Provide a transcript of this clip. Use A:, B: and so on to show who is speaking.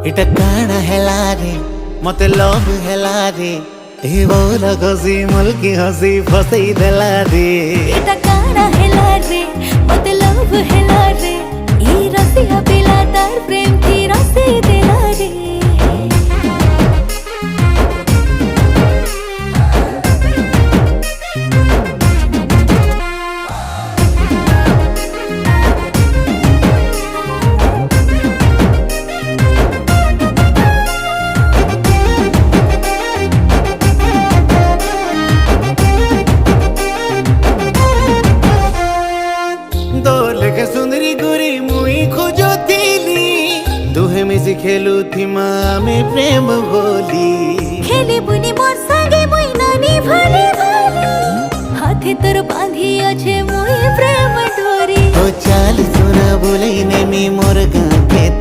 A: इटा काना हेला रे मते लव हेला रे ए बोल गसी मुल्की हसी फसई देला रे
B: इटा काना हेला रे मते लव हेला रे ई रसिया पिला तार प्रेम की रसी देला रे
A: सुंदरी गुरी मुई खोजो थीली दुहे मिसी खेलू थी में प्रेम बोली
B: खेली बुनी मोर संगे मुई नानी भाली भाली हाथे तोर बांधी अच्छे मुई प्रेम डोरी
A: ओ चाल सुना बोले ने मी मोर गा